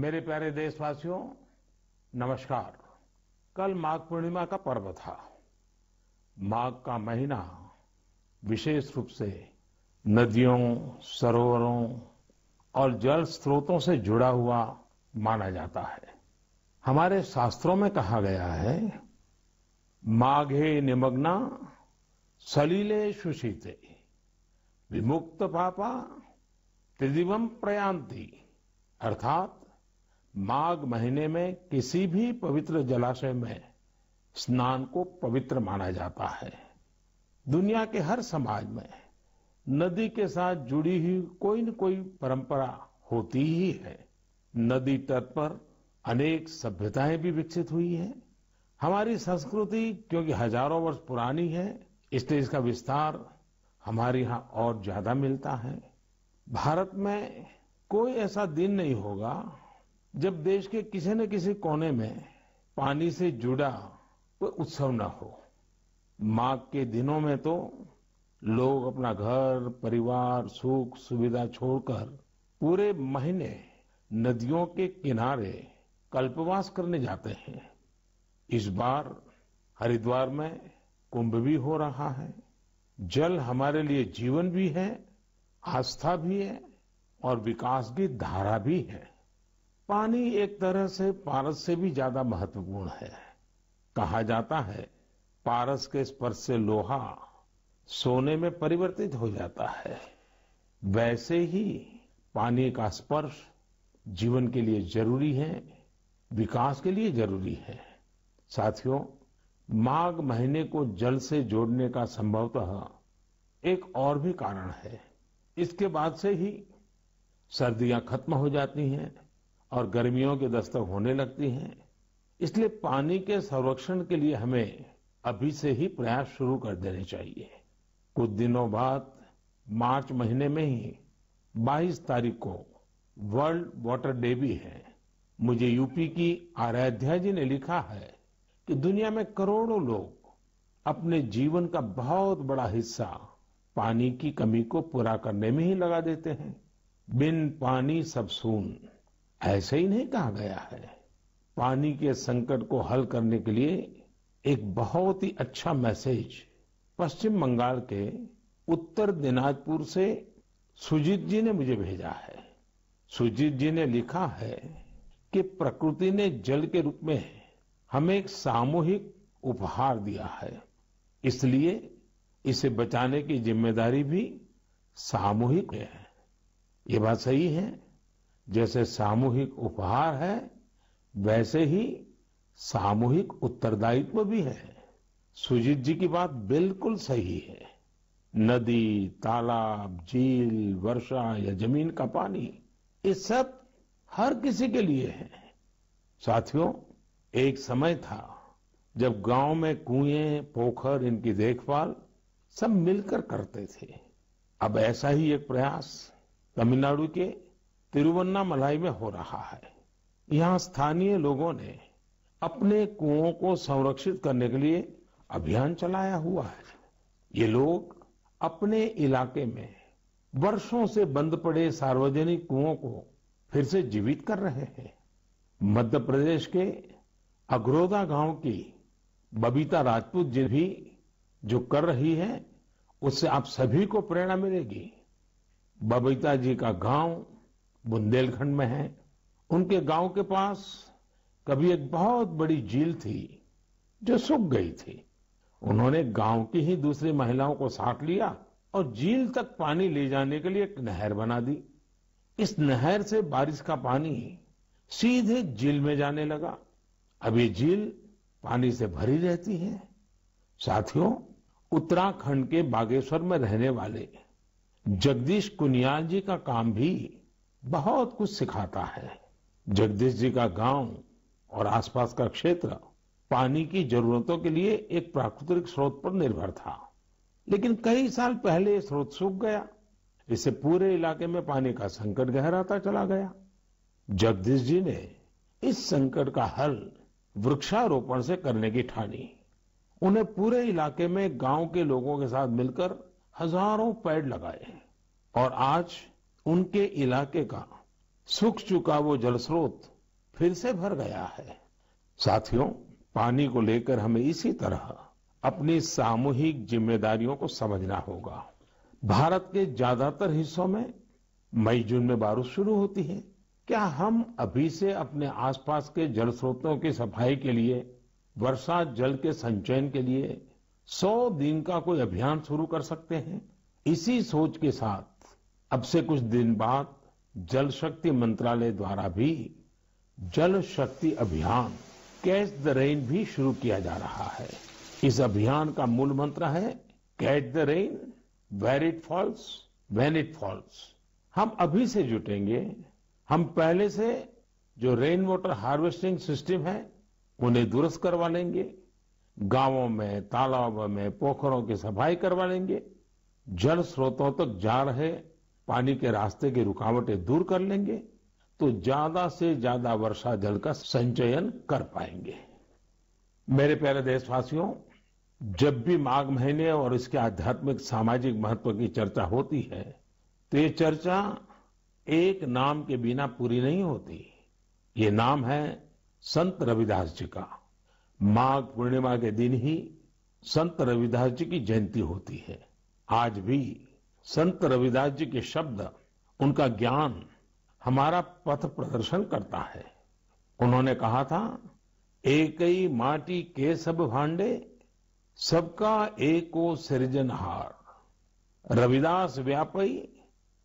मेरे प्यारे देशवासियों, नमस्कार। कल माघ पूर्णिमा का पर्व था। माघ का महीना विशेष रूप से नदियों, सरोवरों और जल स्रोतों से जुड़ा हुआ माना जाता है। हमारे शास्त्रों में कहा गया है, माघे निमग्ना सलिले सुशीते विमुक्त पापा त्रिदिवम प्रयांति। अर्थात माघ महीने में किसी भी पवित्र जलाशय में स्नान को पवित्र माना जाता है। दुनिया के हर समाज में नदी के साथ जुड़ी हुई कोई न कोई परंपरा होती ही है। नदी तट पर अनेक सभ्यताएं भी विकसित हुई हैं। हमारी संस्कृति क्योंकि हजारों वर्ष पुरानी है, इसलिए इसका विस्तार हमारे यहाँ और ज्यादा मिलता है। भारत में कोई ऐसा दिन नहीं होगा जब देश के किसी न किसी कोने में पानी से जुड़ा कोई उत्सव न हो। माघ के दिनों में तो लोग अपना घर, परिवार, सुख सुविधा छोड़कर पूरे महीने नदियों के किनारे कल्पवास करने जाते हैं। इस बार हरिद्वार में कुंभ भी हो रहा है। जल हमारे लिए जीवन भी है, आस्था भी है और विकास की धारा भी है। पानी एक तरह से पारस से भी ज्यादा महत्वपूर्ण है। कहा जाता है, पारस के स्पर्श से लोहा सोने में परिवर्तित हो जाता है। वैसे ही पानी का स्पर्श जीवन के लिए जरूरी है, विकास के लिए जरूरी है। साथियों, माघ महीने को जल से जोड़ने का संभवतः एक और भी कारण है। इसके बाद से ही सर्दियां खत्म हो जाती हैं और गर्मियों की दस्तक होने लगती हैं। इसलिए पानी के संरक्षण के लिए हमें अभी से ही प्रयास शुरू कर देने चाहिए। कुछ दिनों बाद मार्च महीने में ही 22 तारीख को वर्ल्ड वाटर डे भी है। मुझे यूपी की आराध्या जी ने लिखा है कि दुनिया में करोड़ों लोग अपने जीवन का बहुत बड़ा हिस्सा पानी की कमी को पूरा करने में ही लगा देते हैं। बिन पानी सब सून, ऐसे ही नहीं कहा गया है। पानी के संकट को हल करने के लिए एक बहुत ही अच्छा मैसेज पश्चिम बंगाल के उत्तर दिनाजपुर से सुजीत जी ने मुझे भेजा है। सुजीत जी ने लिखा है कि प्रकृति ने जल के रूप में हमें एक सामूहिक उपहार दिया है, इसलिए इसे बचाने की जिम्मेदारी भी सामूहिक है। ये बात सही है। जैसे सामूहिक उपहार है, वैसे ही सामूहिक उत्तरदायित्व भी है। सुजीत जी की बात बिल्कुल सही है। नदी, तालाब, झील, वर्षा या जमीन का पानी, ये सब हर किसी के लिए है। साथियों, एक समय था जब गांव में कुएं, पोखर, इनकी देखभाल सब मिलकर करते थे। अब ऐसा ही एक प्रयास तमिलनाडु के तिरुवन्नामलाई में हो रहा है। यहाँ स्थानीय लोगों ने अपने कुओं को संरक्षित करने के लिए अभियान चलाया हुआ है। ये लोग अपने इलाके में वर्षों से बंद पड़े सार्वजनिक कुओं को फिर से जीवित कर रहे हैं। मध्य प्रदेश के अगरोदा गांव की बबीता राजपूत जी भी जो कर रही है, उससे आप सभी को प्रेरणा मिलेगी। बबीता जी का गांव बुंदेलखंड में है। उनके गांव के पास कभी एक बहुत बड़ी झील थी जो सूख गई थी। उन्होंने गांव की ही दूसरी महिलाओं को साथ लिया और झील तक पानी ले जाने के लिए एक नहर बना दी। इस नहर से बारिश का पानी सीधे झील में जाने लगा। अब ये झील पानी से भरी रहती है। साथियों, उत्तराखंड के बागेश्वर में रहने वाले जगदीश कुनियाल जी का काम भी बहुत कुछ सिखाता है। जगदीश जी का गांव और आसपास का क्षेत्र पानी की जरूरतों के लिए एक प्राकृतिक स्रोत पर निर्भर था, लेकिन कई साल पहले ये स्रोत सूख गया। इससे पूरे इलाके में पानी का संकट गहराता चला गया। जगदीश जी ने इस संकट का हल वृक्षारोपण से करने की ठानी। उन्हें पूरे इलाके में गांव के लोगों के साथ मिलकर हजारों पेड़ लगाए और आज उनके इलाके का सूख चुका वो जल स्रोत फिर से भर गया है। साथियों, पानी को लेकर हमें इसी तरह अपनी सामूहिक जिम्मेदारियों को समझना होगा। भारत के ज्यादातर हिस्सों में मई जून में बारिश शुरू होती है। क्या हम अभी से अपने आसपास के जल स्रोतों की सफाई के लिए, वर्षा जल के संचयन के लिए 100 दिन का कोई अभियान शुरू कर सकते हैं? इसी सोच के साथ अब से कुछ दिन बाद जल शक्ति मंत्रालय द्वारा भी जल शक्ति अभियान कैच द रेन भी शुरू किया जा रहा है। इस अभियान का मूल मंत्र है catch the rain where it falls when it falls. हम अभी से जुटेंगे, हम पहले से जो रेन वाटर हार्वेस्टिंग सिस्टम है उन्हें दुरुस्त करवा लेंगे, गांवों में, तालाबों में, पोखरों की सफाई करवा लेंगे, जल स्रोतों तक जा रहे पानी के रास्ते की रुकावटें दूर कर लेंगे, तो ज्यादा से ज्यादा वर्षा जल का संचयन कर पाएंगे। मेरे प्यारे देशवासियों, जब भी माघ महीने और इसके आध्यात्मिक सामाजिक महत्व की चर्चा होती है तो ये चर्चा एक नाम के बिना पूरी नहीं होती। ये नाम है संत रविदास जी का। माघ पूर्णिमा के दिन ही संत रविदास जी की जयंती होती है। आज भी संत रविदास जी के शब्द, उनका ज्ञान हमारा पथ प्रदर्शन करता है। उन्होंने कहा था, एक ही माटी के सब भांडे, सबका एको सृजनहार। रविदास व्यापी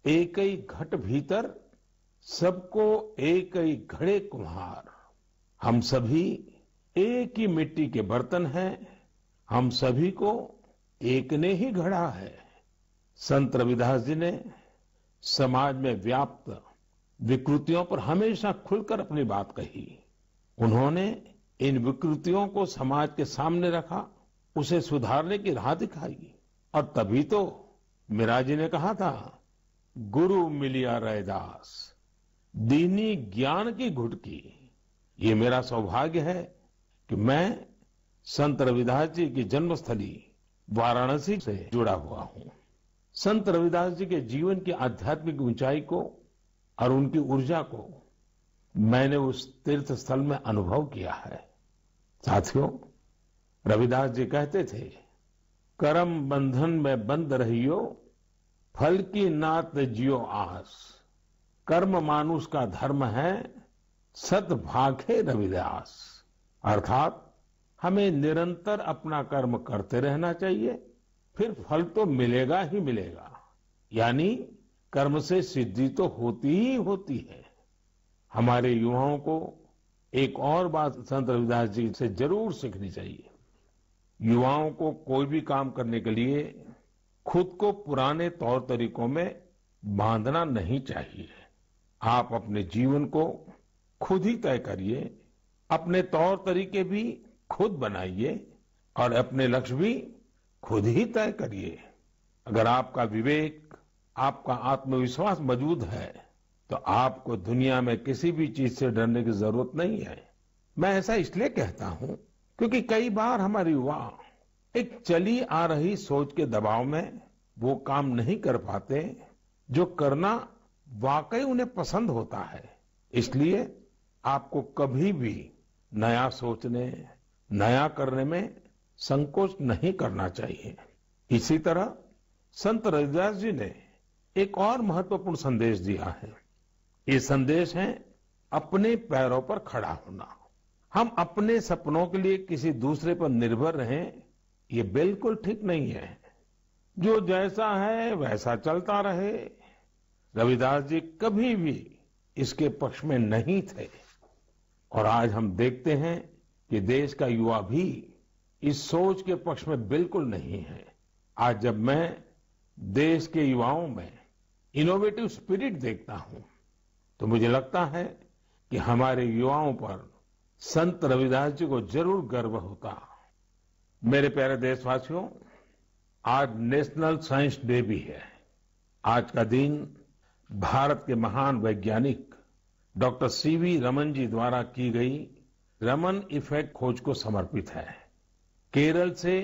एक ही घट भीतर, सबको एक ही घड़े कुम्हार। हम सभी एक ही मिट्टी के बर्तन हैं, हम सभी को एक ने ही गढ़ा है। संत रविदास जी ने समाज में व्याप्त विकृतियों पर हमेशा खुलकर अपनी बात कही। उन्होंने इन विकृतियों को समाज के सामने रखा, उसे सुधारने की राह दिखाई। और तभी तो मीरा जी ने कहा था, गुरु मिलिया रैदास दीनी ज्ञान की घुटकी। ये मेरा सौभाग्य है कि मैं संत रविदास जी की जन्मस्थली वाराणसी से जुड़ा हुआ हूं। संत रविदास जी के जीवन की आध्यात्मिक ऊंचाई को और उनकी ऊर्जा को मैंने उस तीर्थ स्थल में अनुभव किया है। साथियों, रविदास जी कहते थे, करम बंधन में बंद रहियो, फल की नात जियो आस। कर्म मानुष का धर्म है, सत भाखे रविदास। अर्थात हमें निरंतर अपना कर्म करते रहना चाहिए, फिर फल तो मिलेगा ही मिलेगा। यानी कर्म से सिद्धि तो होती ही होती है। हमारे युवाओं को एक और बात संत रविदास जी से जरूर सीखनी चाहिए। युवाओं को कोई भी काम करने के लिए खुद को पुराने तौर तरीकों में बांधना नहीं चाहिए। आप अपने जीवन को खुद ही तय करिए, अपने तौर तरीके भी खुद बनाइए और अपने लक्ष्य भी खुद ही तय करिए। अगर आपका विवेक, आपका आत्मविश्वास मौजूद है तो आपको दुनिया में किसी भी चीज से डरने की जरूरत नहीं है। मैं ऐसा इसलिए कहता हूं क्योंकि कई बार हमारे युवा एक चली आ रही सोच के दबाव में वो काम नहीं कर पाते जो करना वाकई उन्हें पसंद होता है। इसलिए आपको कभी भी नया सोचने, नया करने में संकोच नहीं करना चाहिए। इसी तरह संत रविदास जी ने एक और महत्वपूर्ण संदेश दिया है। ये संदेश है अपने पैरों पर खड़ा होना। हम अपने सपनों के लिए किसी दूसरे पर निर्भर रहें, ये बिल्कुल ठीक नहीं है। जो जैसा है वैसा चलता रहे, रविदास जी कभी भी इसके पक्ष में नहीं थे। और आज हम देखते हैं कि देश का युवा भी इस सोच के पक्ष में बिल्कुल नहीं है। आज जब मैं देश के युवाओं में इनोवेटिव स्पिरिट देखता हूं तो मुझे लगता है कि हमारे युवाओं पर संत रविदास जी को जरूर गर्व होता। मेरे प्यारे देशवासियों, आज नेशनल साइंस डे भी है। आज का दिन भारत के महान वैज्ञानिक डॉक्टर सीवी रमन जी द्वारा की गई रमन इफेक्ट खोज को समर्पित है। केरल से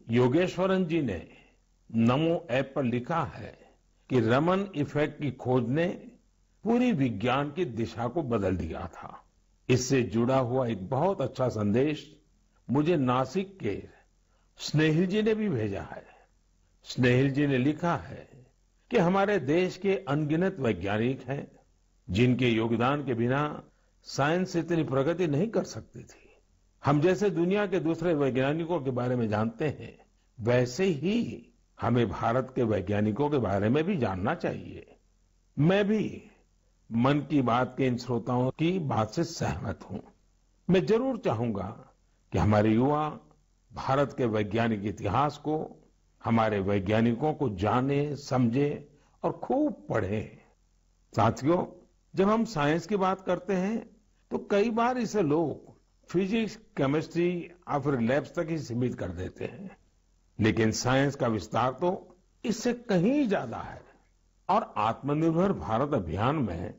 योगेश्वरन जी ने नमो ऐप पर लिखा है कि रमन इफेक्ट की खोज ने पूरी विज्ञान की दिशा को बदल दिया था। इससे जुड़ा हुआ एक बहुत अच्छा संदेश मुझे नासिक के स्नेहिल जी ने भी भेजा है। स्नेहिल जी ने लिखा है कि हमारे देश के अनगिनत वैज्ञानिक हैं जिनके योगदान के बिना साइंस इतनी प्रगति नहीं कर सकती थी। हम जैसे दुनिया के दूसरे वैज्ञानिकों के बारे में जानते हैं, वैसे ही हमें भारत के वैज्ञानिकों के बारे में भी जानना चाहिए। मैं भी मन की बात के इन श्रोताओं की बात से सहमत हूं। मैं जरूर चाहूंगा कि हमारे युवा भारत के वैज्ञानिक इतिहास को, हमारे वैज्ञानिकों को जाने, समझे और खूब पढ़े। साथियों, जब हम साइंस की बात करते हैं तो कई बार इसे लोग फिजिक्स, केमिस्ट्री या फिर लैब्स तक ही सीमित कर देते हैं, लेकिन साइंस का विस्तार तो इससे कहीं ज्यादा है। और आत्मनिर्भर भारत अभियान में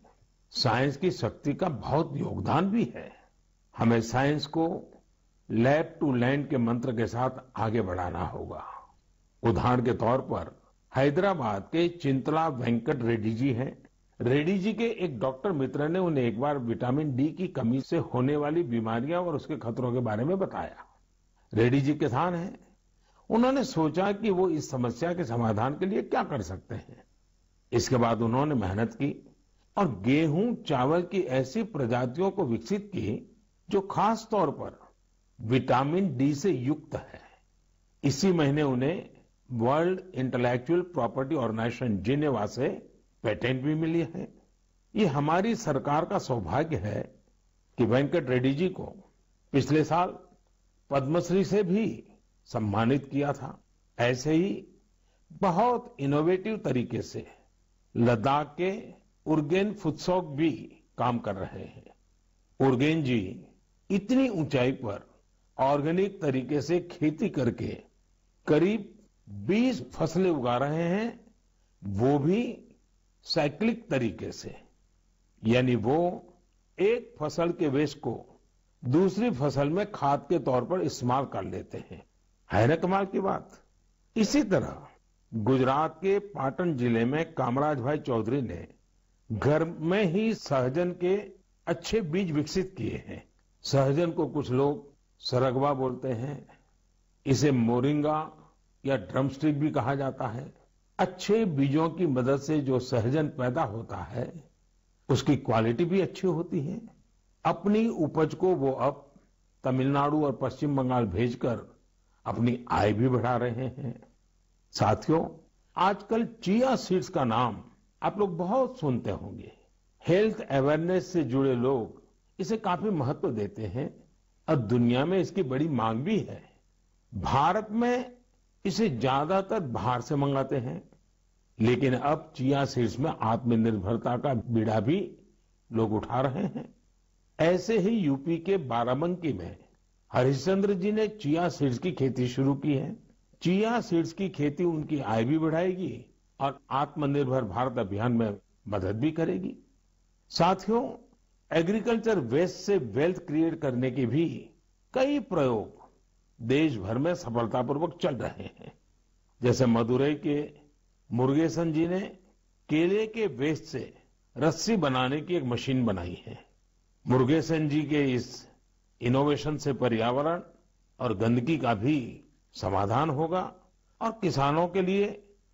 साइंस की शक्ति का बहुत योगदान भी है। हमें साइंस को लैब टू लैंड के मंत्र के साथ आगे बढ़ाना होगा। उदाहरण के तौर पर हैदराबाद के चिंतला वेंकट रेड्डी जी हैं। रेड्डी जी के एक डॉक्टर मित्र ने उन्हें एक बार विटामिन डी की कमी से होने वाली बीमारियां और उसके खतरों के बारे में बताया। रेड्डी जी किसान हैं। उन्होंने सोचा कि वो इस समस्या के समाधान के लिए क्या कर सकते हैं। इसके बाद उन्होंने मेहनत की और गेहूं, चावल की ऐसी प्रजातियों को विकसित की जो खास तौर पर विटामिन डी से युक्त है। इसी महीने उन्हें World Intellectual Property Organization Geneva से पेटेंट भी मिली है। ये हमारी सरकार का सौभाग्य है कि वेंकट रेड्डी जी को पिछले साल पद्मश्री से भी सम्मानित किया था। ऐसे ही बहुत इनोवेटिव तरीके से लद्दाख के उर्गेन फुत्सौग भी काम कर रहे हैं। उर्गेन जी इतनी ऊंचाई पर ऑर्गेनिक तरीके से खेती करके करीब 20 फसलें उगा रहे हैं, वो भी साइक्लिक तरीके से। यानी वो एक फसल के वेस्ट को दूसरी फसल में खाद के तौर पर इस्तेमाल कर लेते हैं। है ना कमाल की बात। इसी तरह गुजरात के पाटन जिले में कामराज भाई चौधरी ने घर में ही सहजन के अच्छे बीज विकसित किए हैं। सहजन को कुछ लोग सरगवा बोलते हैं, इसे मोरिंगा या ड्रमस्टिक भी कहा जाता है। अच्छे बीजों की मदद से जो सहजन पैदा होता है उसकी क्वालिटी भी अच्छी होती है। अपनी उपज को वो अब तमिलनाडु और पश्चिम बंगाल भेजकर अपनी आय भी बढ़ा रहे हैं। साथियों, आजकल चिया सीड्स का नाम आप लोग बहुत सुनते होंगे। हेल्थ अवेयरनेस से जुड़े लोग इसे काफी महत्व देते हैं और दुनिया में इसकी बड़ी मांग भी है। भारत में इसे ज्यादातर बाहर से मंगाते हैं, लेकिन अब चिया सीड्स में आत्मनिर्भरता का बीड़ा भी लोग उठा रहे हैं। ऐसे ही यूपी के बाराबंकी में हरिश्चंद्र जी ने चिया सीड्स की खेती शुरू की है। चिया सीड्स की खेती उनकी आय भी बढ़ाएगी और आत्मनिर्भर भारत अभियान में मदद भी करेगी। साथियों, एग्रीकल्चर वेस्ट से वेल्थ क्रिएट करने के भी कई प्रयोग देश भर में सफलतापूर्वक चल रहे हैं। जैसे मदुरई के मुरुगेसन जी ने केले के वेस्ट से रस्सी बनाने की एक मशीन बनाई है। मुरुगेसन जी के इस इनोवेशन से पर्यावरण और गंदगी का भी समाधान होगा और किसानों के लिए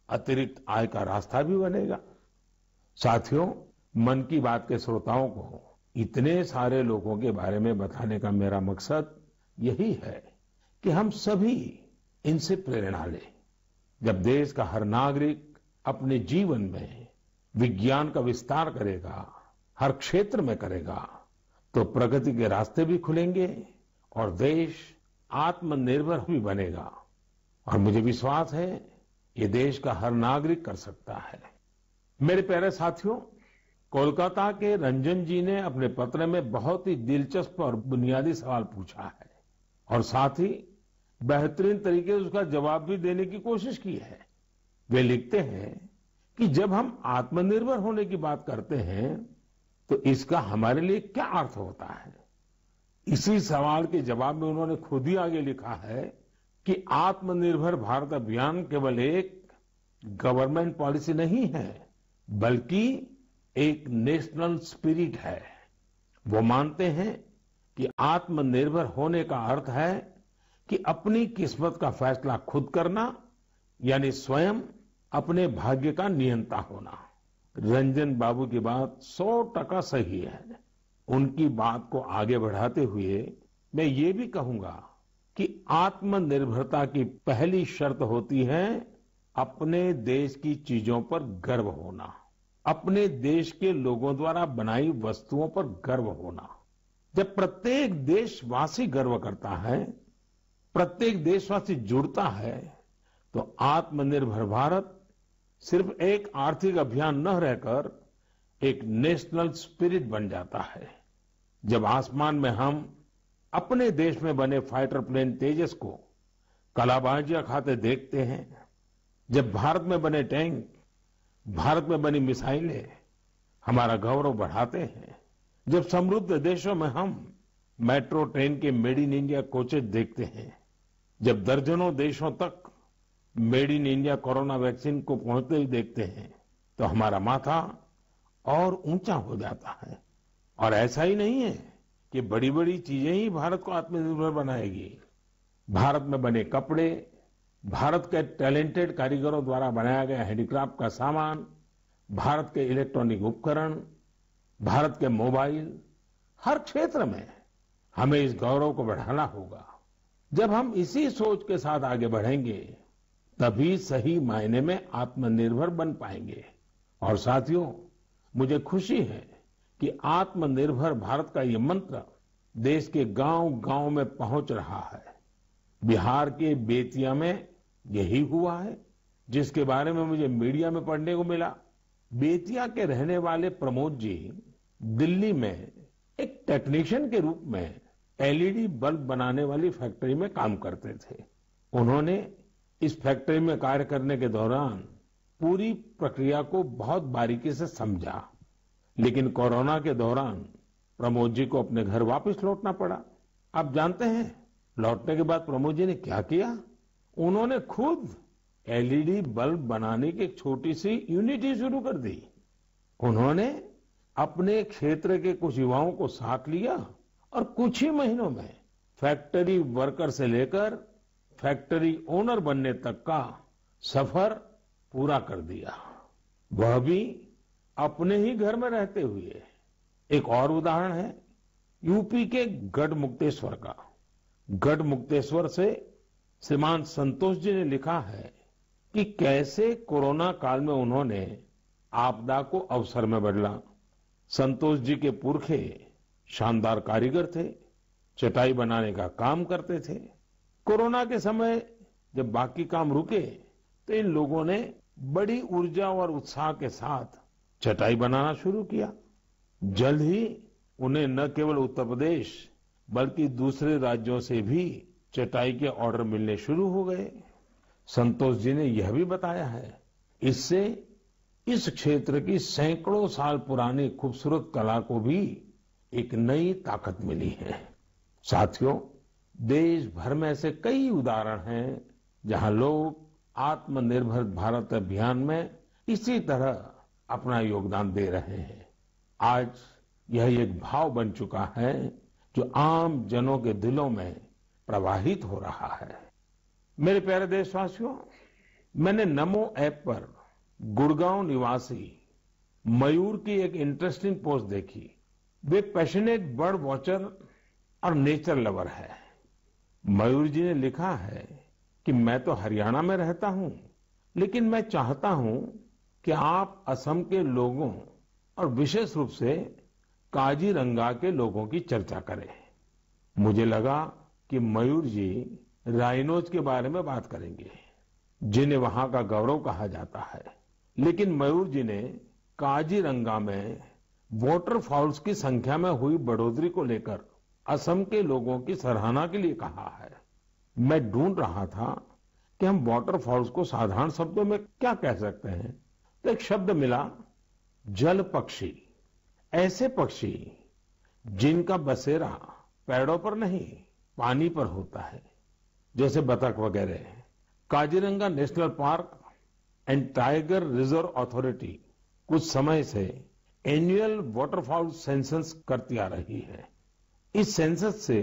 अतिरिक्त आय का रास्ता भी बनेगा। साथियों, मन की बात के श्रोताओं को इतने सारे लोगों के बारे में बताने का मेरा मकसद यही है कि हम सभी इनसे प्रेरणा लें। जब देश का हर नागरिक अपने जीवन में विज्ञान का विस्तार करेगा, हर क्षेत्र में करेगा, तो प्रगति के रास्ते भी खुलेंगे और देश आत्मनिर्भर भी बनेगा। और मुझे विश्वास है ये देश का हर नागरिक कर सकता है। मेरे प्यारे साथियों, कोलकाता के रंजन जी ने अपने पत्र में बहुत ही दिलचस्प और बुनियादी सवाल पूछा है और साथ ही बेहतरीन तरीके से उसका जवाब भी देने की कोशिश की है। वे लिखते हैं कि जब हम आत्मनिर्भर होने की बात करते हैं तो इसका हमारे लिए क्या अर्थ होता है। इसी सवाल के जवाब में उन्होंने खुद ही आगे लिखा है कि आत्मनिर्भर भारत अभियान केवल एक गवर्नमेंट पॉलिसी नहीं है, बल्कि एक नेशनल स्पिरिट है। वो मानते हैं कि आत्मनिर्भर होने का अर्थ है कि अपनी किस्मत का फैसला खुद करना, यानी स्वयं अपने भाग्य का नियंता होना। रंजन बाबू की बात 100% सही है। उनकी बात को आगे बढ़ाते हुए मैं ये भी कहूंगा कि आत्मनिर्भरता की पहली शर्त होती है अपने देश की चीजों पर गर्व होना, अपने देश के लोगों द्वारा बनाई वस्तुओं पर गर्व होना। जब प्रत्येक देशवासी गर्व करता है, प्रत्येक देशवासी जुड़ता है, तो आत्मनिर्भर भारत सिर्फ एक आर्थिक अभियान न रहकर एक नेशनल स्पिरिट बन जाता है। जब आसमान में हम अपने देश में बने फाइटर प्लेन तेजस को कलाबाजियां खाते देखते हैं, जब भारत में बने टैंक, भारत में बनी मिसाइलें हमारा गौरव बढ़ाते हैं, जब समृद्ध देशों में हम मेट्रो ट्रेन के मेड इन इंडिया कोचेज देखते हैं, जब दर्जनों देशों तक made in India corona vaccine को पहुंचते ही देखते हैं, तो हमारा माथा और ऊंचा हो जाता है। और ऐसा ही नहीं है कि बड़ी बड़ी चीजें ही भारत को आत्मनिर्भर बनाएगी। भारत में बने कपड़े, भारत के टैलेंटेड कारीगरों द्वारा बनाया गया हैंडीक्राफ्ट का सामान, भारत के इलेक्ट्रॉनिक उपकरण, भारत के मोबाइल, हर क्षेत्र में हमें इस गौरव को बढ़ाना होगा। जब हम इसी सोच के साथ आगे बढ़ेंगे, तभी सही मायने में आत्मनिर्भर बन पाएंगे। और साथियों, मुझे खुशी है कि आत्मनिर्भर भारत का ये मंत्र देश के गांव-गांव में पहुंच रहा है। बिहार के बेतिया में यही हुआ है, जिसके बारे में मुझे मीडिया में पढ़ने को मिला। बेतिया के रहने वाले प्रमोद जी दिल्ली में एक टेक्नीशियन के रूप में एलईडी बल्ब बनाने वाली फैक्ट्री में काम करते थे। उन्होंने इस फैक्ट्री में कार्य करने के दौरान पूरी प्रक्रिया को बहुत बारीकी से समझा, लेकिन कोरोना के दौरान प्रमोद जी को अपने घर वापस लौटना पड़ा। आप जानते हैं, लौटने के बाद प्रमोद जी ने क्या किया? उन्होंने खुद एलईडी बल्ब बनाने की एक छोटी सी यूनिट ही शुरू कर दी। उन्होंने अपने क्षेत्र के कुछ युवाओं को साथ लिया और कुछ ही महीनों में फैक्ट्री वर्कर से लेकर फैक्ट्री ओनर बनने तक का सफर पूरा कर दिया, वह भी अपने ही घर में रहते हुए। एक और उदाहरण है यूपी के गढ़मुक्तेश्वर का। गढ़मुक्तेश्वर से श्रीमान संतोष जी ने लिखा है कि कैसे कोरोना काल में उन्होंने आपदा को अवसर में बदला। संतोष जी के पुरखे शानदार कारीगर थे, चटाई बनाने का काम करते थे। कोरोना के समय जब बाकी काम रुके, तो इन लोगों ने बड़ी ऊर्जा और उत्साह के साथ चटाई बनाना शुरू किया। जल्द ही उन्हें न केवल उत्तर प्रदेश बल्कि दूसरे राज्यों से भी चटाई के ऑर्डर मिलने शुरू हो गए। संतोष जी ने यह भी बताया है, इससे इस क्षेत्र की सैकड़ों साल पुरानी खूबसूरत कला को भी एक नई ताकत मिली है। साथियों, देश भर में ऐसे कई उदाहरण हैं जहां लोग आत्मनिर्भर भारत अभियान में इसी तरह अपना योगदान दे रहे हैं। आज यह एक भाव बन चुका है जो आम जनों के दिलों में प्रवाहित हो रहा है। मेरे प्यारे देशवासियों, मैंने नमो ऐप पर गुड़गांव निवासी मयूर की एक इंटरेस्टिंग पोस्ट देखी। वे पैशनेट बर्ड वॉचर और नेचर लवर है। मयूर जी ने लिखा है कि मैं तो हरियाणा में रहता हूं, लेकिन मैं चाहता हूं कि आप असम के लोगों और विशेष रूप से काजीरंगा के लोगों की चर्चा करें। मुझे लगा कि मयूर जी राइनोज के बारे में बात करेंगे, जिन्हें वहां का गौरव कहा जाता है। लेकिन मयूर जी ने काजीरंगा में वाटरफॉल्स की संख्या में हुई बढ़ोतरी को लेकर असम के लोगों की सराहना के लिए कहा है। मैं ढूंढ रहा था कि हम वाटरफॉल्स को साधारण शब्दों में क्या कह सकते हैं, तो एक शब्द मिला, जल पक्षी। ऐसे पक्षी जिनका बसेरा पेड़ों पर नहीं पानी पर होता है, जैसे बतख वगैरह। Kaziranga national park and tiger reserve authority कुछ समय से एनुअल वाटरफाउल सेंसस करती आ रही है। इस सेंसस से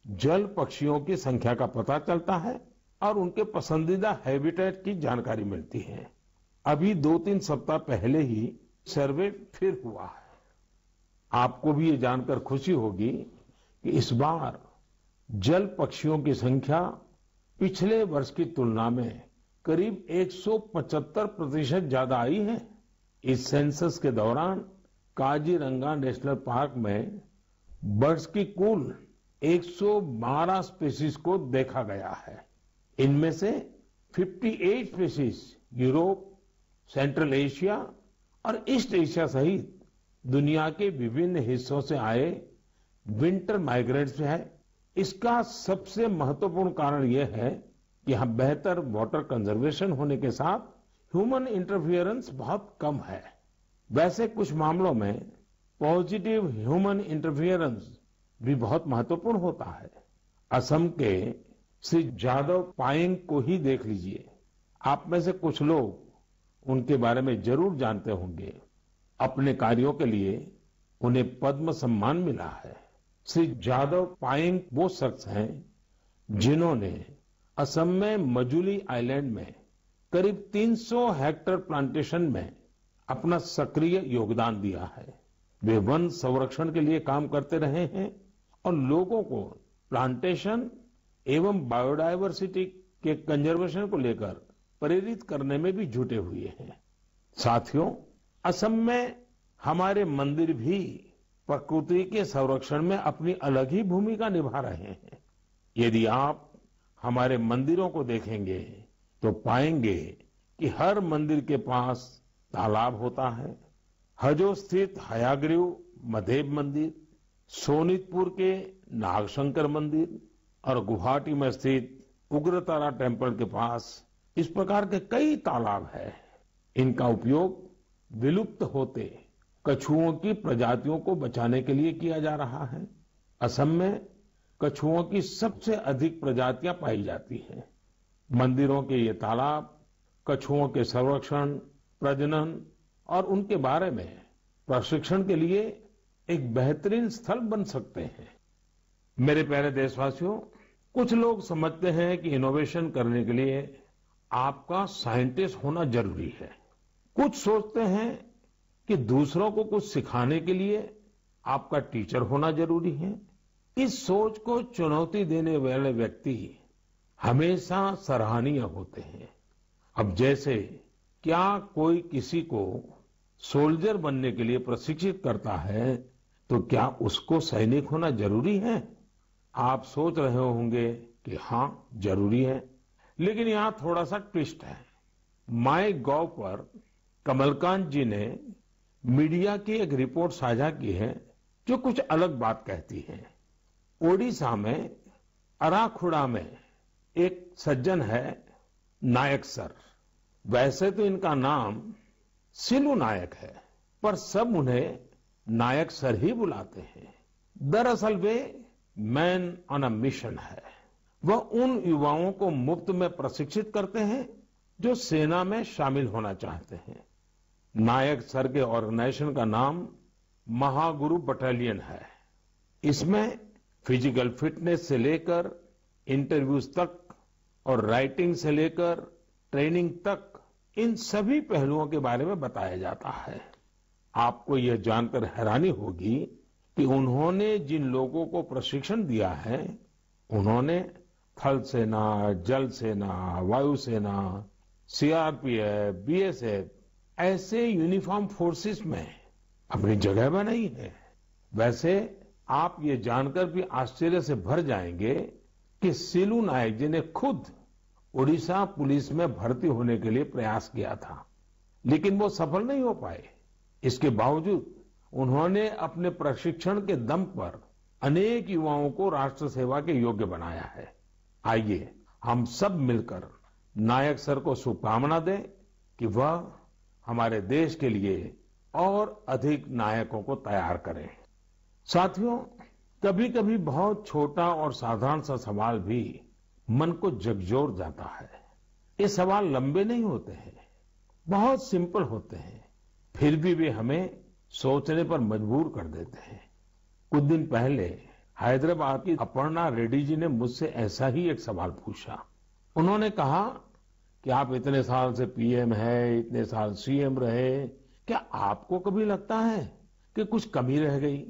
जल पक्षियों की संख्या का पता चलता है और उनके पसंदीदा हैबिटेट की जानकारी मिलती है। अभी 2-3 सप्ताह पहले ही सर्वे फिर हुआ है। आपको भी ये जानकर खुशी होगी कि इस बार जल पक्षियों की संख्या पिछले वर्ष की तुलना में करीब 175% ज्यादा आई है। इस सेंसस के दौरान काजीरंगा नेशनल पार्क में बर्ड्स की कुल 112 स्पीशीज को देखा गया है। इनमें से 58 स्पीशीज यूरोप, सेंट्रल एशिया और ईस्ट एशिया सहित दुनिया के विभिन्न हिस्सों से आए विंटर माइग्रेंट्स है। इसका सबसे महत्वपूर्ण कारण यह है कि यहां बेहतर वाटर कंजर्वेशन होने के साथ ह्यूमन इंटरफियरेंस बहुत कम है। वैसे कुछ मामलों में पॉजिटिव ह्यूमन इंटरफियरेंस भी बहुत महत्वपूर्ण होता है। असम के श्री जादव पायेंग को ही देख लीजिए। आप में से कुछ लोग उनके बारे में जरूर जानते होंगे। अपने कार्यों के लिए उन्हें पद्म सम्मान मिला है। श्री जादव पायेंग वो शख्स हैं जिन्होंने असम में मजुली आइलैंड में करीब 300 हेक्टेयर प्लांटेशन में अपना सक्रिय योगदान दिया है। वे वन संरक्षण के लिए काम करते रहे हैं और लोगों को प्लांटेशन एवं बायोडायवर्सिटी के कंजर्वेशन को लेकर प्रेरित करने में भी जुटे हुए हैं। साथियों, असम में हमारे मंदिर भी प्रकृति के संरक्षण में अपनी अलग ही भूमिका निभा रहे हैं। यदि आप हमारे मंदिरों को देखेंगे तो पाएंगे कि हर मंदिर के पास तालाब होता है। हजो स्थित हयाग्रीव मधेब मंदिर, सोनितपुर के नागशंकर मंदिर और गुवाहाटी में स्थित उग्रतारा टेम्पल के पास इस प्रकार के कई तालाब हैं। इनका उपयोग विलुप्त होते कछुओं की प्रजातियों को बचाने के लिए किया जा रहा है। असम में कछुओं की सबसे अधिक प्रजातियां पाई जाती हैं। मंदिरों के ये तालाब कछुओं के संरक्षण, प्रजनन और उनके बारे में प्रशिक्षण के लिए एक बेहतरीन स्थल बन सकते हैं। मेरे प्यारे देशवासियों, कुछ लोग समझते हैं कि इनोवेशन करने के लिए आपका साइंटिस्ट होना जरूरी है। कुछ सोचते हैं कि दूसरों को कुछ सिखाने के लिए आपका टीचर होना जरूरी है। इस सोच को चुनौती देने वाले व्यक्ति हमेशा सराहनीय होते हैं। अब जैसे क्या कोई किसी को सोल्जर बनने के लिए प्रशिक्षित करता है तो क्या उसको सैनिक होना जरूरी है? आप सोच रहे होंगे कि हाँ, जरूरी है। लेकिन यहां थोड़ा सा ट्विस्ट है। माई गॉव पर कमलकांत जी ने मीडिया की एक रिपोर्ट साझा की है जो कुछ अलग बात कहती है। ओडिशा में अराखुड़ा में एक सज्जन है नायक सर। वैसे तो इनका नाम सिलू नायक है, पर सब उन्हें नायक सर ही बुलाते हैं। दरअसल वे मैन ऑन अ मिशन है। वह उन युवाओं को मुफ्त में प्रशिक्षित करते हैं जो सेना में शामिल होना चाहते हैं। नायक सर के ऑर्गेनाइजेशन का नाम महागुरु बटालियन है। इसमें फिजिकल फिटनेस से लेकर इंटरव्यूज तक और राइटिंग से लेकर ट्रेनिंग तक इन सभी पहलुओं के बारे में बताया जाता है। आपको यह जानकर हैरानी होगी कि उन्होंने जिन लोगों को प्रशिक्षण दिया है, उन्होंने थल सेना, जल सेना, वायुसेना, सीआरपीएफ, बीएसएफ ऐसे यूनिफॉर्म फोर्सेस में अपनी जगह बनाई है। वैसे आप ये जानकर भी आश्चर्य से भर जाएंगे कि सिलू नायक जी ने खुद उड़ीसा पुलिस में भर्ती होने के लिए प्रयास किया था, लेकिन वो सफल नहीं हो पाए। इसके बावजूद उन्होंने अपने प्रशिक्षण के दम पर अनेक युवाओं को राष्ट्र सेवा के योग्य बनाया है। आइए हम सब मिलकर नायक सर को शुभकामना दें कि वह हमारे देश के लिए और अधिक नायकों को तैयार करें। साथियों, कभी कभी बहुत छोटा और साधारण सा सवाल भी मन को झकझोर जाता है। ये सवाल लंबे नहीं होते हैं, बहुत सिंपल होते हैं, फिर भी वे हमें सोचने पर मजबूर कर देते हैं। कुछ दिन पहले हैदराबाद की अपर्णा रेड्डी जी ने मुझसे ऐसा ही एक सवाल पूछा। उन्होंने कहा कि आप इतने साल से पीएम है, इतने साल सीएम रहे, क्या आपको कभी लगता है कि कुछ कमी रह गई?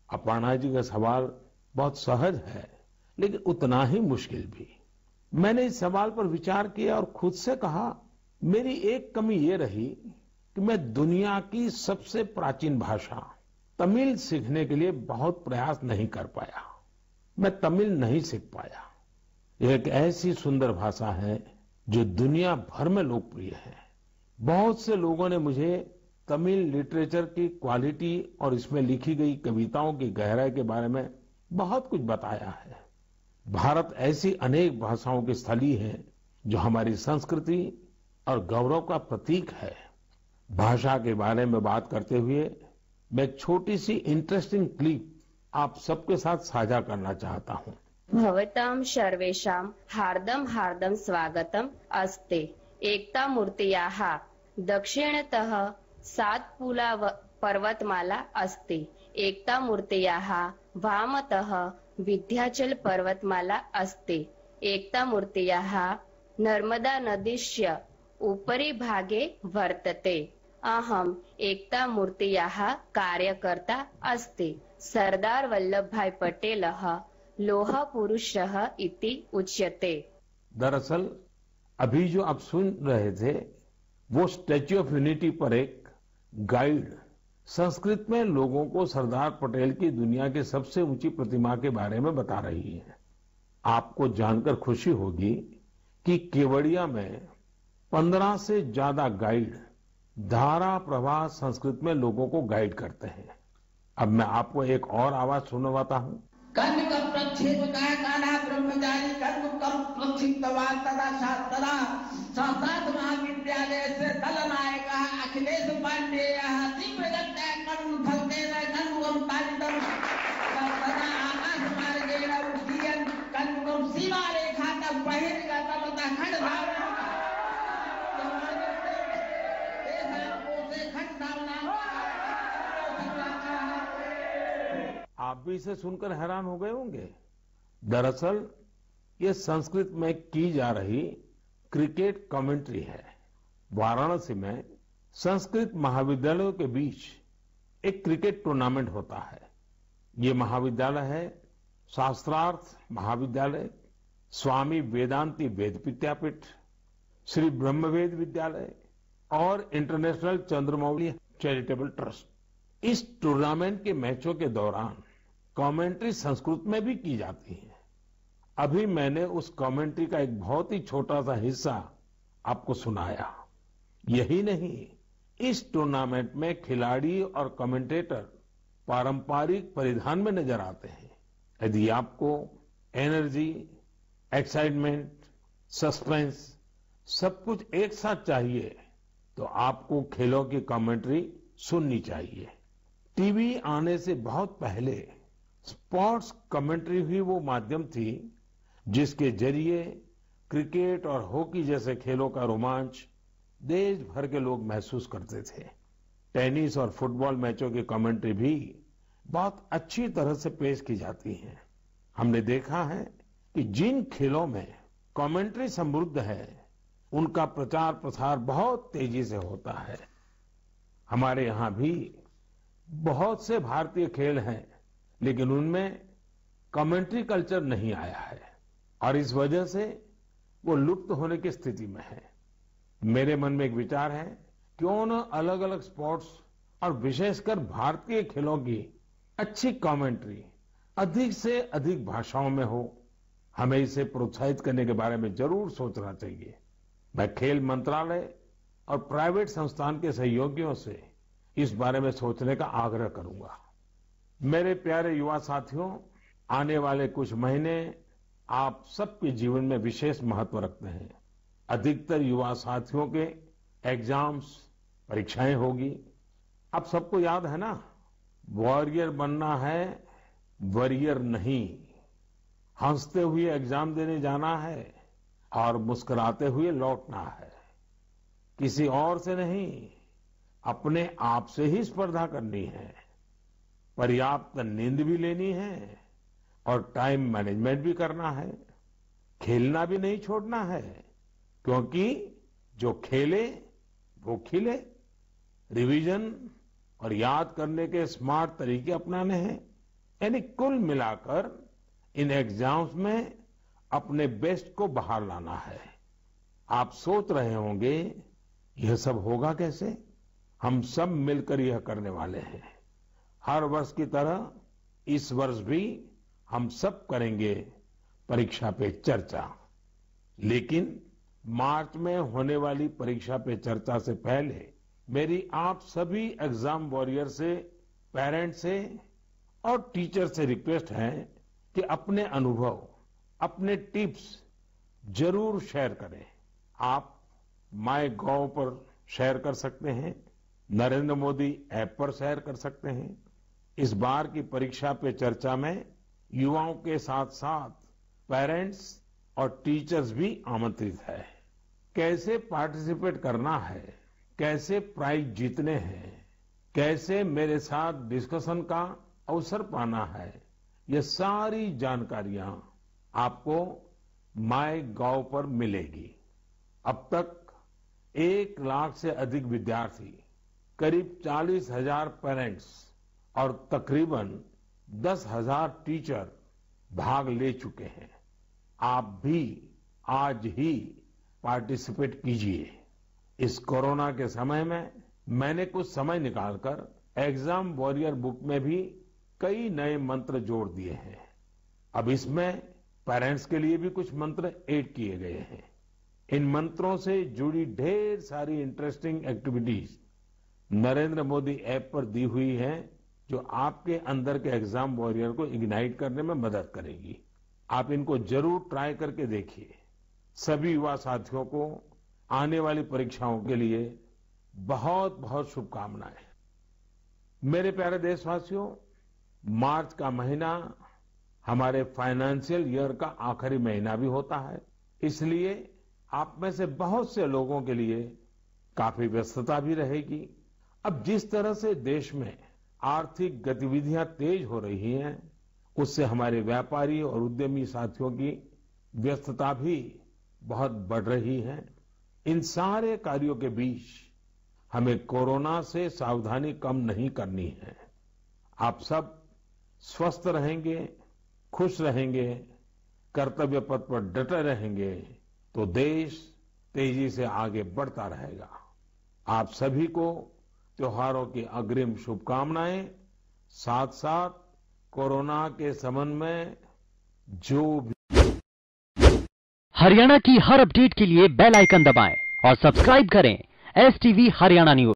अपर्णा जी का सवाल बहुत सहज है, लेकिन उतना ही मुश्किल भी। मैंने इस सवाल पर विचार किया और खुद से कहा, मेरी एक कमी ये रही कि मैं दुनिया की सबसे प्राचीन भाषा तमिल सीखने के लिए बहुत प्रयास नहीं कर पाया। मैं तमिल नहीं सीख पाया। यह एक ऐसी सुंदर भाषा है जो दुनिया भर में लोकप्रिय है। बहुत से लोगों ने मुझे तमिल लिटरेचर की क्वालिटी और इसमें लिखी गई कविताओं की गहराई के बारे में बहुत कुछ बताया है। भारत ऐसी अनेक भाषाओं की स्थली है जो हमारी संस्कृति और गौरव का प्रतीक है। भाषा के बारे में बात करते हुए मैं एक छोटी सी इंटरेस्टिंग क्लिप आप सबके साथ साझा करना चाहता हूँ। भवतां सर्वेषां हार्दं हार्दं स्वागतम् अस्ति। एकता मूर्त्याः दक्षिणतः सातपुला पर्वतमाला अस्ति। एकता मूर्त्याः वामतः विंध्याचल पर्वतमाला अस्ति। एकता मूर्त्याः नर्मदा नदीस्य उपरि भागे वर्तते। अहम् एकता मूर्त्याः कार्यकर्ता अस्ति। सरदार वल्लभभाई पटेलः लोह पुरुषः इति उच्यते। दरअसल अभी जो आप सुन रहे थे वो स्टैच्यू ऑफ यूनिटी पर एक गाइड संस्कृत में लोगों को सरदार पटेल की दुनिया की सबसे ऊंची प्रतिमा के बारे में बता रही है। आपको जानकर खुशी होगी कि केवड़िया में 15 से ज्यादा गाइड धारा प्रवाह संस्कृत में लोगों को गाइड करते हैं। अब मैं आपको एक और आवाज सुनवाता हूँ। कर्णिकं प्रच्छेदकाय काला ब्रह्मचारी कर्णिकं प्रक्षिप्तवान् तदा शास्त्रा संस्कृत महाविद्यालय से दलनायकः अखिलेश पांडेयः तीव्रगत्या कर्मफलतेन कर्मं पालितं तदा आकाशमार्गेण उड्डयन् कर्मं सीमारेखातः बहिर्गतं ततः खड्गधावनं आप भी इसे सुनकर हैरान हो गए होंगे। दरअसल ये संस्कृत में की जा रही क्रिकेट कमेंट्री है। वाराणसी में संस्कृत महाविद्यालयों के बीच एक क्रिकेट टूर्नामेंट होता है। ये महाविद्यालय है शास्त्रार्थ महाविद्यालय, स्वामी वेदांती वेद विद्यापीठ, श्री ब्रह्मवेद विद्यालय और इंटरनेशनल चंद्रमौली चैरिटेबल ट्रस्ट। इस टूर्नामेंट के मैचों के दौरान कमेंट्री संस्कृत में भी की जाती है। अभी मैंने उस कमेंट्री का एक बहुत ही छोटा सा हिस्सा आपको सुनाया। यही नहीं, इस टूर्नामेंट में खिलाड़ी और कमेंटेटर पारंपरिक परिधान में नजर आते हैं। यदि आपको एनर्जी, एक्साइटमेंट, सस्पेंस सब कुछ एक साथ चाहिए तो आपको खेलों की कमेंट्री सुननी चाहिए। टीवी आने से बहुत पहले स्पोर्ट्स कमेंट्री ही वो माध्यम थी जिसके जरिए क्रिकेट और हॉकी जैसे खेलों का रोमांच देश भर के लोग महसूस करते थे। टेनिस और फुटबॉल मैचों की कमेंट्री भी बहुत अच्छी तरह से पेश की जाती है। हमने देखा है कि जिन खेलों में कमेंट्री समृद्ध है उनका प्रचार प्रसार बहुत तेजी से होता है। हमारे यहाँ भी बहुत से भारतीय खेल हैं, लेकिन उनमें कमेंट्री कल्चर नहीं आया है और इस वजह से वो लुप्त होने की स्थिति में है। मेरे मन में एक विचार है, क्यों न अलग अलग स्पोर्ट्स और विशेषकर भारतीय खेलों की अच्छी कमेंट्री अधिक से अधिक भाषाओं में हो। हमें इसे प्रोत्साहित करने के बारे में जरूर सोचना चाहिए। मैं खेल मंत्रालय और प्राइवेट संस्थान के सहयोगियों से इस बारे में सोचने का आग्रह करूंगा। मेरे प्यारे युवा साथियों, आने वाले कुछ महीने आप सबके जीवन में विशेष महत्व रखते हैं। अधिकतर युवा साथियों के एग्जाम्स, परीक्षाएं होगी। आप सबको याद है ना, वॉरियर बनना है, वरियर नहीं। हंसते हुए एग्जाम देने जाना है और मुस्कुराते हुए लौटना है। किसी और से नहीं, अपने आप से ही स्पर्धा करनी है, पर्याप्त नींद भी लेनी है और टाइम मैनेजमेंट भी करना है। खेलना भी नहीं छोड़ना है, क्योंकि जो खेले वो खिले। रिवीजन और याद करने के स्मार्ट तरीके अपनाने हैं। यानी कुल मिलाकर इन एग्जाम्स में अपने बेस्ट को बाहर लाना है। आप सोच रहे होंगे यह सब होगा कैसे? हम सब मिलकर यह करने वाले हैं। हर वर्ष की तरह इस वर्ष भी हम सब करेंगे परीक्षा पे चर्चा। लेकिन मार्च में होने वाली परीक्षा पे चर्चा से पहले मेरी आप सभी एग्जाम वॉरियर से, पेरेंट्स से और टीचर से रिक्वेस्ट है कि अपने अनुभव, अपने टिप्स जरूर शेयर करें। आप MyGov पर शेयर कर सकते हैं, नरेंद्र मोदी ऐप पर शेयर कर सकते हैं। इस बार की परीक्षा पे चर्चा में युवाओं के साथ साथ पेरेंट्स और टीचर्स भी आमंत्रित है। कैसे पार्टिसिपेट करना है, कैसे प्राइज जीतने हैं, कैसे मेरे साथ डिस्कशन का अवसर पाना है, ये सारी जानकारियां आपको MyGov पर मिलेगी। अब तक 1 लाख से अधिक विद्यार्थी, करीब 40,000 पेरेंट्स और तकरीबन 10,000 टीचर भाग ले चुके हैं। आप भी आज ही पार्टिसिपेट कीजिए। इस कोरोना के समय में मैंने कुछ समय निकालकर एग्जाम वॉरियर बुक में भी कई नए मंत्र जोड़ दिए हैं। अब इसमें पेरेंट्स के लिए भी कुछ मंत्र ऐड किए गए हैं। इन मंत्रों से जुड़ी ढेर सारी interesting activities Narendra Modi app पर दी हुई हैं, जो आपके अंदर के एग्जाम वॉरियर को इग्नाइट करने में मदद करेगी। आप इनको जरूर ट्राई करके देखिए। सभी युवा साथियों को आने वाली परीक्षाओं के लिए बहुत बहुत शुभकामनाएं। मेरे प्यारे देशवासियों, मार्च का महीना हमारे फाइनेंशियल ईयर का आखिरी महीना भी होता है, इसलिए आप में से बहुत से लोगों के लिए काफी व्यस्तता भी रहेगी। अब जिस तरह से देश में आर्थिक गतिविधियां तेज हो रही हैं, उससे हमारे व्यापारी और उद्यमी साथियों की व्यस्तता भी बहुत बढ़ रही है। इन सारे कार्यों के बीच हमें कोरोना से सावधानी कम नहीं करनी है। आप सब स्वस्थ रहेंगे, खुश रहेंगे, कर्तव्य पथ पर डटे रहेंगे तो देश तेजी से आगे बढ़ता रहेगा। आप सभी को त्योहारों की अग्रिम शुभकामनाएं। साथ साथ कोरोना के संबंध में जो भी हरियाणा की हर अपडेट के लिए बेल आइकन दबाएं और सब्सक्राइब करें STV हरियाणा न्यूज।